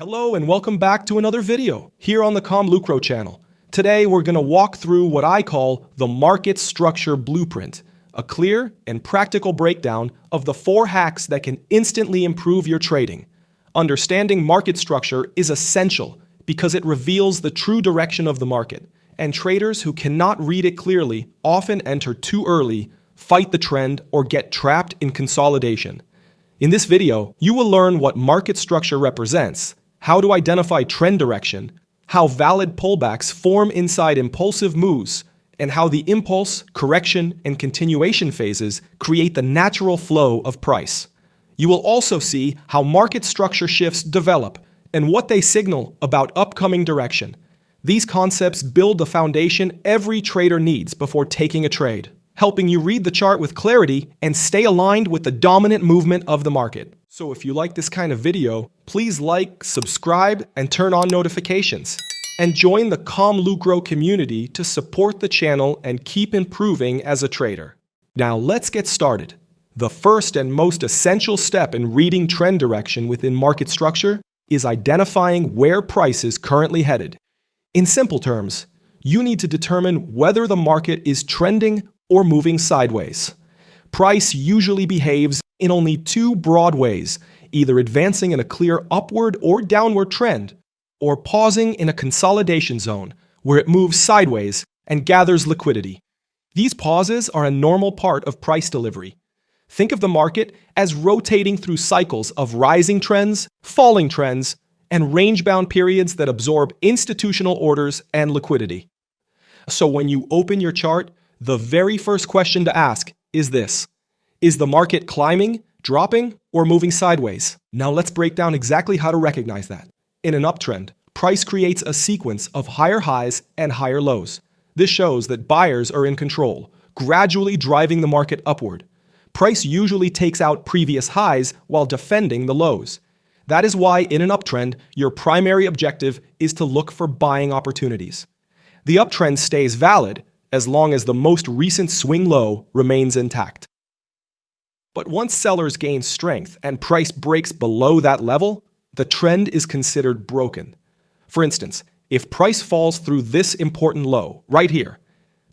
Hello and welcome back to another video here on the ComLucro channel. Today we're going to walk through what I call the market structure blueprint, a clear and practical breakdown of the 4 hacks that can instantly improve your trading. Understanding market structure is essential because it reveals the true direction of the market, and traders who cannot read it clearly often enter too early, fight the trend, or get trapped in consolidation. In this video, you will learn what market structure represents, how to identify trend direction, how valid pullbacks form inside impulsive moves, and how the impulse, correction, and continuation phases create the natural flow of price. You will also see how market structure shifts develop and what they signal about upcoming direction. These concepts build the foundation every trader needs before taking a trade, helping you read the chart with clarity and stay aligned with the dominant movement of the market. So if you like this kind of video, please like, subscribe, and turn on notifications. And join the ComLucro community to support the channel and keep improving as a trader. Now let's get started. The first and most essential step in reading trend direction within market structure is identifying where price is currently headed. In simple terms, you need to determine whether the market is trending or moving sideways. Price usually behaves in only 2 broad ways, either advancing in a clear upward or downward trend, or pausing in a consolidation zone where it moves sideways and gathers liquidity. These pauses are a normal part of price delivery. Think of the market as rotating through cycles of rising trends, falling trends, and range-bound periods that absorb institutional orders and liquidity. So when you open your chart, the very first question to ask is this: is the market climbing, dropping, or moving sideways? Now let's break down exactly how to recognize that. In an uptrend, price creates a sequence of higher highs and higher lows. This shows that buyers are in control, gradually driving the market upward. Price usually takes out previous highs while defending the lows. That is why in an uptrend, your primary objective is to look for buying opportunities. The uptrend stays valid as long as the most recent swing low remains intact. But once sellers gain strength and price breaks below that level, the trend is considered broken. For instance, if price falls through this important low, right here,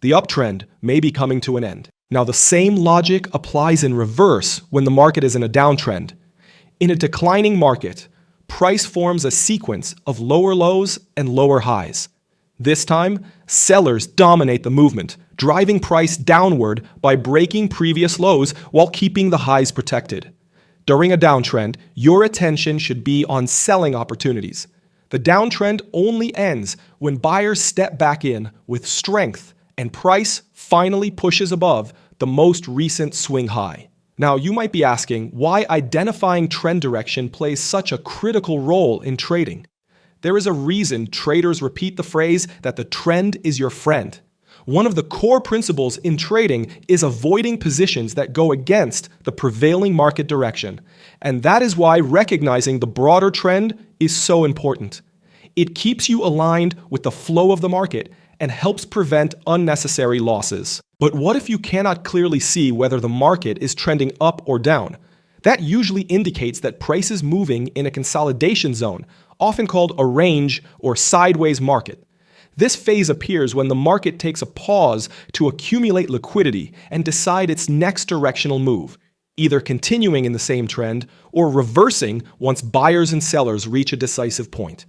the uptrend may be coming to an end. Now, the same logic applies in reverse when the market is in a downtrend. In a declining market, price forms a sequence of lower lows and lower highs. This time, sellers dominate the movement, driving price downward by breaking previous lows while keeping the highs protected. During a downtrend, your attention should be on selling opportunities. The downtrend only ends when buyers step back in with strength and price finally pushes above the most recent swing high. Now, you might be asking why identifying trend direction plays such a critical role in trading. There is a reason traders repeat the phrase that the trend is your friend. One of the core principles in trading is avoiding positions that go against the prevailing market direction. And that is why recognizing the broader trend is so important. It keeps you aligned with the flow of the market and helps prevent unnecessary losses. But what if you cannot clearly see whether the market is trending up or down? That usually indicates that price is moving in a consolidation zone, often called a range or sideways market. This phase appears when the market takes a pause to accumulate liquidity and decide its next directional move, either continuing in the same trend or reversing once buyers and sellers reach a decisive point.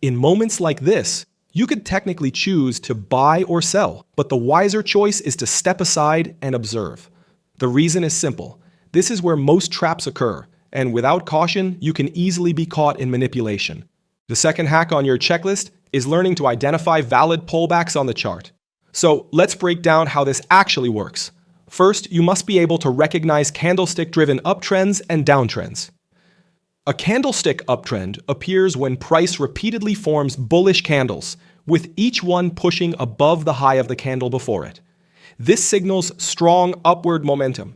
In moments like this, you could technically choose to buy or sell, but the wiser choice is to step aside and observe. The reason is simple. This is where most traps occur, and without caution, you can easily be caught in manipulation. The second hack on your checklist is learning to identify valid pullbacks on the chart. So let's break down how this actually works. First, you must be able to recognize candlestick-driven uptrends and downtrends. A candlestick uptrend appears when price repeatedly forms bullish candles, with each one pushing above the high of the candle before it. This signals strong upward momentum.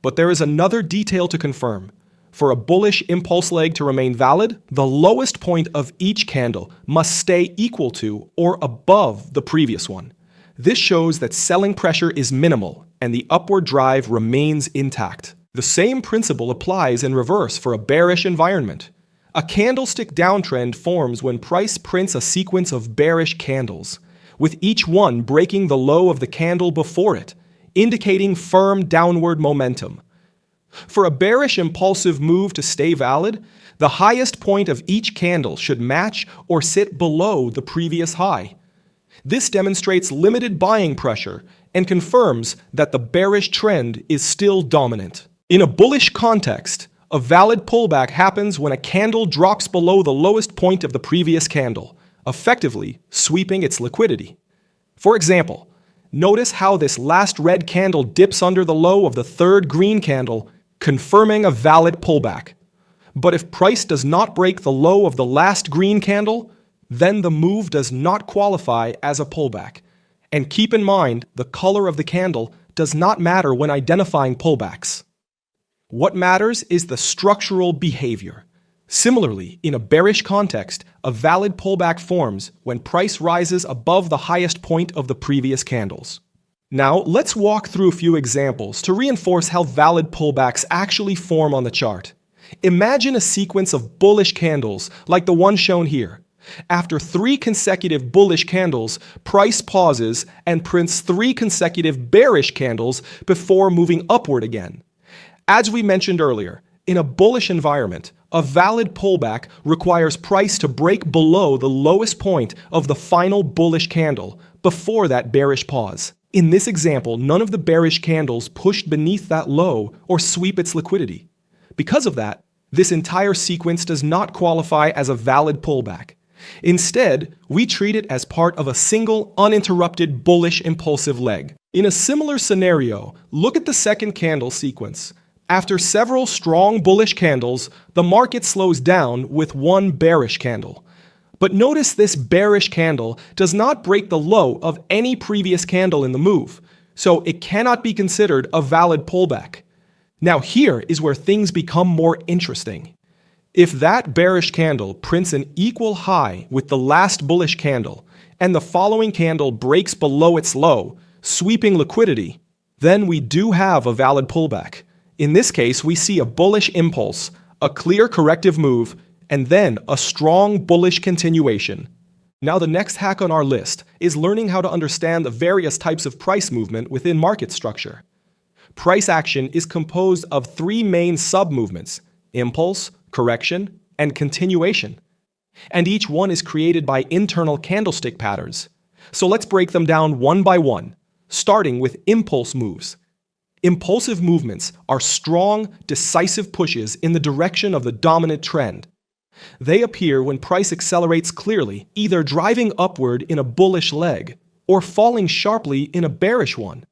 But there is another detail to confirm. For a bullish impulse leg to remain valid, the lowest point of each candle must stay equal to or above the previous one. This shows that selling pressure is minimal and the upward drive remains intact. The same principle applies in reverse for a bearish environment. A candlestick downtrend forms when price prints a sequence of bearish candles, with each one breaking the low of the candle before it, indicating firm downward momentum. For a bearish impulsive move to stay valid, the highest point of each candle should match or sit below the previous high. This demonstrates limited buying pressure and confirms that the bearish trend is still dominant. In a bullish context, a valid pullback happens when a candle drops below the lowest point of the previous candle, effectively sweeping its liquidity. For example, notice how this last red candle dips under the low of the third green candle, confirming a valid pullback. But if price does not break the low of the last green candle, then the move does not qualify as a pullback. And keep in mind, the color of the candle does not matter when identifying pullbacks. What matters is the structural behavior. Similarly, in a bearish context, a valid pullback forms when price rises above the highest point of the previous candles. Now, let's walk through a few examples to reinforce how valid pullbacks actually form on the chart. Imagine a sequence of bullish candles like the one shown here. After 3 consecutive bullish candles, price pauses and prints 3 consecutive bearish candles before moving upward again. As we mentioned earlier, in a bullish environment, a valid pullback requires price to break below the lowest point of the final bullish candle before that bearish pause. In this example, none of the bearish candles pushed beneath that low or sweep its liquidity. Because of that, this entire sequence does not qualify as a valid pullback. Instead, we treat it as part of a single, uninterrupted bullish impulsive leg. In a similar scenario, look at the second candle sequence. After several strong bullish candles, the market slows down with one bearish candle. But notice this bearish candle does not break the low of any previous candle in the move, so it cannot be considered a valid pullback. Now here is where things become more interesting. If that bearish candle prints an equal high with the last bullish candle, and the following candle breaks below its low, sweeping liquidity, then we do have a valid pullback. In this case, we see a bullish impulse, a clear corrective move, and then a strong bullish continuation. Now the next hack on our list is learning how to understand the various types of price movement within market structure. Price action is composed of 3 main sub-movements: impulse, correction, and continuation. And each one is created by internal candlestick patterns. So let's break them down one by one, starting with impulse moves. Impulsive movements are strong, decisive pushes in the direction of the dominant trend. They appear when price accelerates clearly, either driving upward in a bullish leg or falling sharply in a bearish one.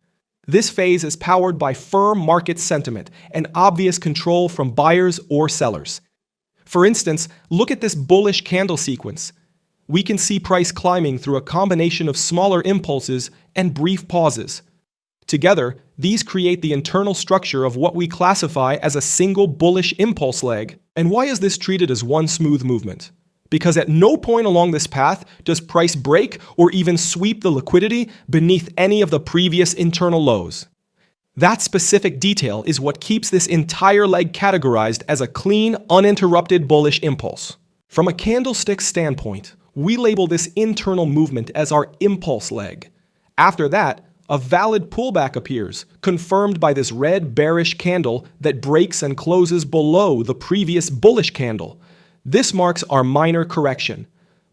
This phase is powered by firm market sentiment and obvious control from buyers or sellers. For instance, look at this bullish candle sequence. We can see price climbing through a combination of smaller impulses and brief pauses. Together, these create the internal structure of what we classify as a single bullish impulse leg. And why is this treated as one smooth movement? Because at no point along this path does price break or even sweep the liquidity beneath any of the previous internal lows. That specific detail is what keeps this entire leg categorized as a clean, uninterrupted bullish impulse. From a candlestick standpoint, we label this internal movement as our impulse leg. After that, a valid pullback appears, confirmed by this red bearish candle that breaks and closes below the previous bullish candle. This marks our minor correction.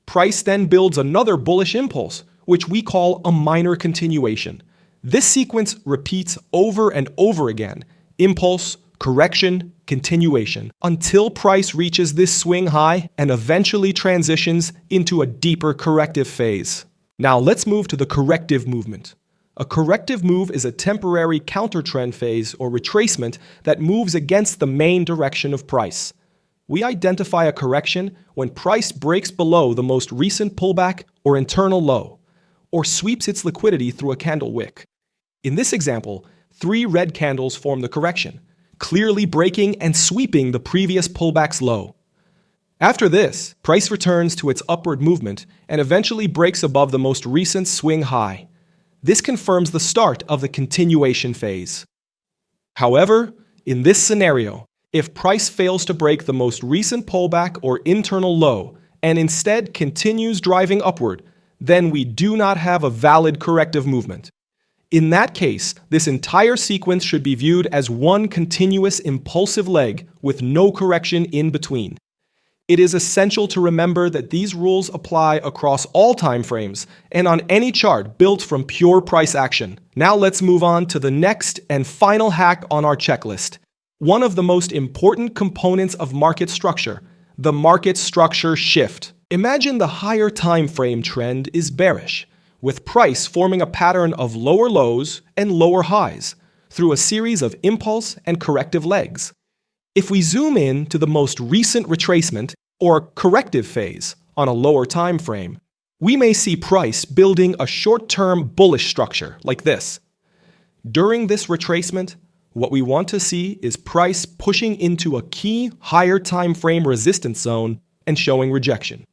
Price then builds another bullish impulse, which we call a minor continuation. This sequence repeats over and over again: impulse, correction, continuation, until price reaches this swing high and eventually transitions into a deeper corrective phase. Now let's move to the corrective movement. A corrective move is a temporary counter-trend phase or retracement that moves against the main direction of price. We identify a correction when price breaks below the most recent pullback or internal low, or sweeps its liquidity through a candle wick. In this example, 3 red candles form the correction, clearly breaking and sweeping the previous pullback's low. After this, price returns to its upward movement and eventually breaks above the most recent swing high. This confirms the start of the continuation phase. However, in this scenario, If price fails to break the most recent pullback or internal low and instead continues driving upward, then we do not have a valid corrective movement. In that case, this entire sequence should be viewed as one continuous impulsive leg with no correction in between. It is essential to remember that these rules apply across all time frames and on any chart built from pure price action. Now let's move on to the next and final hack on our checklist. One of the most important components of market structure, the market structure shift. Imagine the higher time frame trend is bearish, with price forming a pattern of lower lows and lower highs through a series of impulse and corrective legs. If we zoom in to the most recent retracement or corrective phase on a lower time frame, we may see price building a short-term bullish structure like this. During this retracement, what we want to see is price pushing into a key higher time frame resistance zone and showing rejection.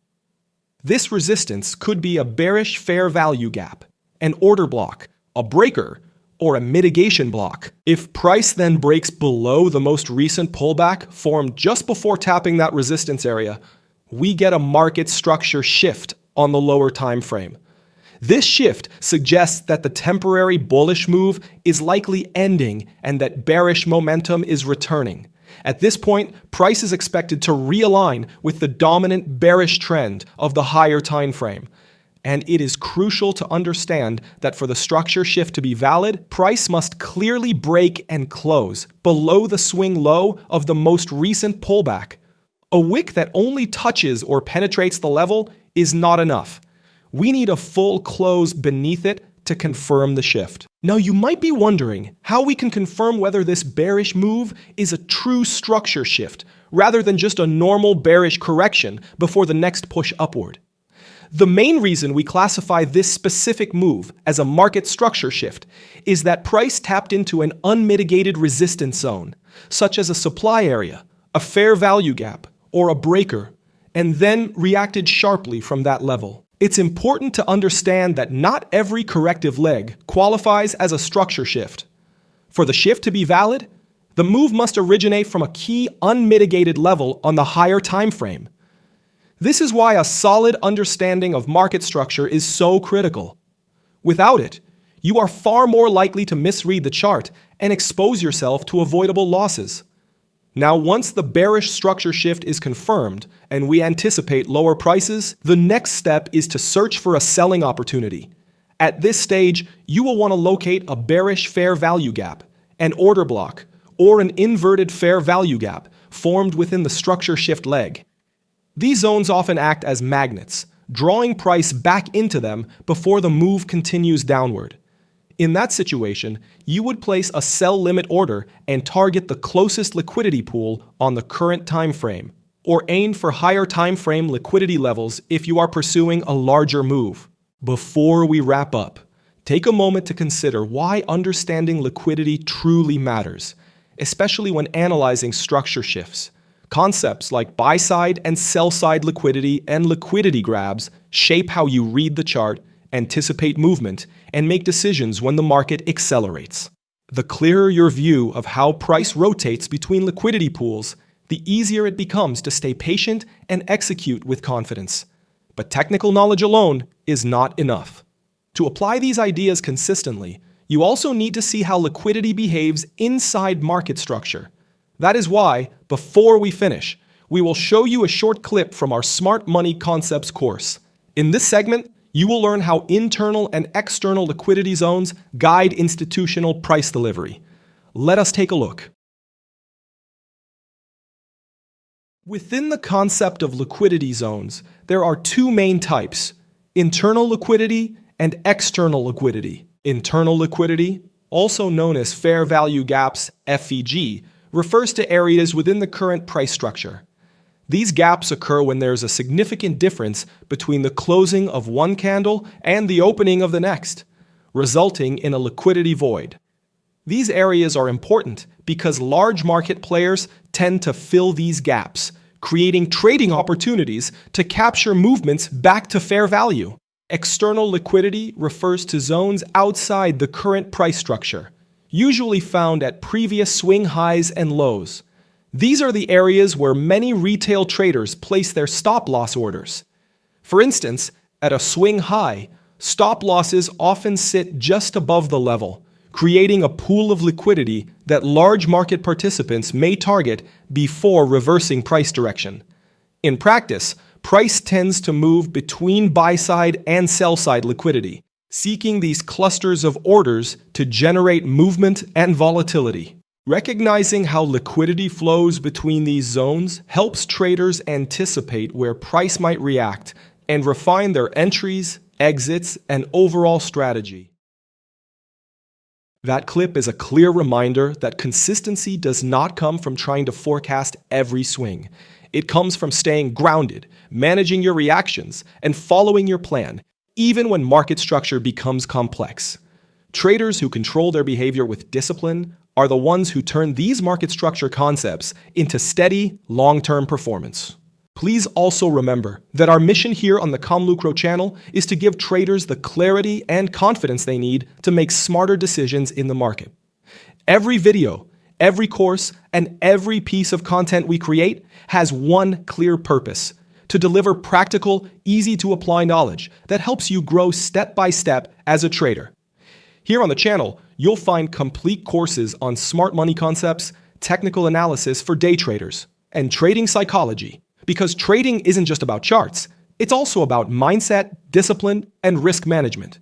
This resistance could be a bearish fair value gap, an order block, a breaker, or a mitigation block. If price then breaks below the most recent pullback formed just before tapping that resistance area, we get a market structure shift on the lower time frame. This shift suggests that the temporary bullish move is likely ending and that bearish momentum is returning. At this point, price is expected to realign with the dominant bearish trend of the higher time frame. And it is crucial to understand that for the structure shift to be valid, price must clearly break and close below the swing low of the most recent pullback. A wick that only touches or penetrates the level is not enough. We need a full close beneath it to confirm the shift. Now you might be wondering how we can confirm whether this bearish move is a true structure shift rather than just a normal bearish correction before the next push upward. The main reason we classify this specific move as a market structure shift is that price tapped into an unmitigated resistance zone, such as a supply area, a fair value gap, or a breaker, and then reacted sharply from that level. It's important to understand that not every corrective leg qualifies as a structure shift. For the shift to be valid, the move must originate from a key unmitigated level on the higher time frame. This is why a solid understanding of market structure is so critical. Without it, you are far more likely to misread the chart and expose yourself to avoidable losses. Now, once the bearish structure shift is confirmed and we anticipate lower prices, the next step is to search for a selling opportunity. At this stage, you will want to locate a bearish fair value gap, an order block, or an inverted fair value gap formed within the structure shift leg. These zones often act as magnets, drawing price back into them before the move continues downward. In that situation, you would place a sell limit order and target the closest liquidity pool on the current time frame, or aim for higher time frame liquidity levels if you are pursuing a larger move. Before we wrap up, take a moment to consider why understanding liquidity truly matters, especially when analyzing structure shifts. Concepts like buy-side and sell-side liquidity and liquidity grabs shape how you read the chart, anticipate movement, and make decisions when the market accelerates. The clearer your view of how price rotates between liquidity pools, the easier it becomes to stay patient and execute with confidence. But technical knowledge alone is not enough. To apply these ideas consistently, you also need to see how liquidity behaves inside market structure. That is why, before we finish, we will show you a short clip from our Smart Money Concepts course. In this segment, you will learn how internal and external liquidity zones guide institutional price delivery. Let us take a look. Within the concept of liquidity zones, there are two main types: internal liquidity and external liquidity. Internal liquidity, also known as fair value gaps, FVG, refers to areas within the current price structure. These gaps occur when there is a significant difference between the closing of one candle and the opening of the next, resulting in a liquidity void. These areas are important because large market players tend to fill these gaps, creating trading opportunities to capture movements back to fair value. External liquidity refers to zones outside the current price structure, usually found at previous swing highs and lows. These are the areas where many retail traders place their stop-loss orders. For instance, at a swing high, stop losses often sit just above the level, creating a pool of liquidity that large market participants may target before reversing price direction. In practice, price tends to move between buy-side and sell-side liquidity, seeking these clusters of orders to generate movement and volatility. Recognizing how liquidity flows between these zones helps traders anticipate where price might react and refine their entries, exits, and overall strategy. That clip is a clear reminder that consistency does not come from trying to forecast every swing. It comes from staying grounded, managing your reactions, and following your plan, even when market structure becomes complex. Traders who control their behavior with discipline are the ones who turn these market structure concepts into steady, long-term performance. Please also remember that our mission here on the ComLucro channel is to give traders the clarity and confidence they need to make smarter decisions in the market. Every video, every course, and every piece of content we create has one clear purpose: to deliver practical, easy-to-apply knowledge that helps you grow step by step as a trader. Here on the channel, you'll find complete courses on smart money concepts, technical analysis for day traders, and trading psychology. Because trading isn't just about charts, it's also about mindset, discipline, and risk management.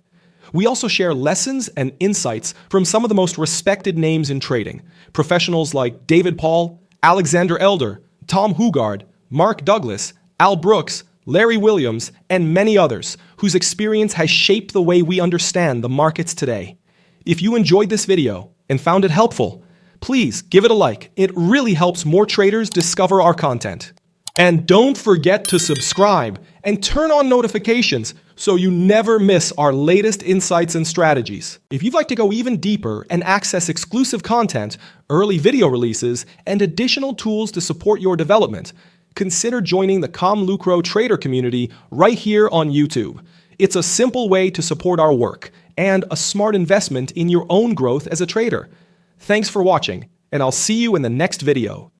We also share lessons and insights from some of the most respected names in trading, professionals like David Paul, Alexander Elder, Tom Hugard, Mark Douglas, Al Brooks, Larry Williams, and many others whose experience has shaped the way we understand the markets today. If you enjoyed this video and found it helpful, please give it a like. It really helps more traders discover our content. And don't forget to subscribe and turn on notifications so you never miss our latest insights and strategies. If you'd like to go even deeper and access exclusive content, early video releases, and additional tools to support your development, consider joining the ComLucro trader community right here on YouTube. It's a simple way to support our work and a smart investment in your own growth as a trader. Thanks for watching, and I'll see you in the next video.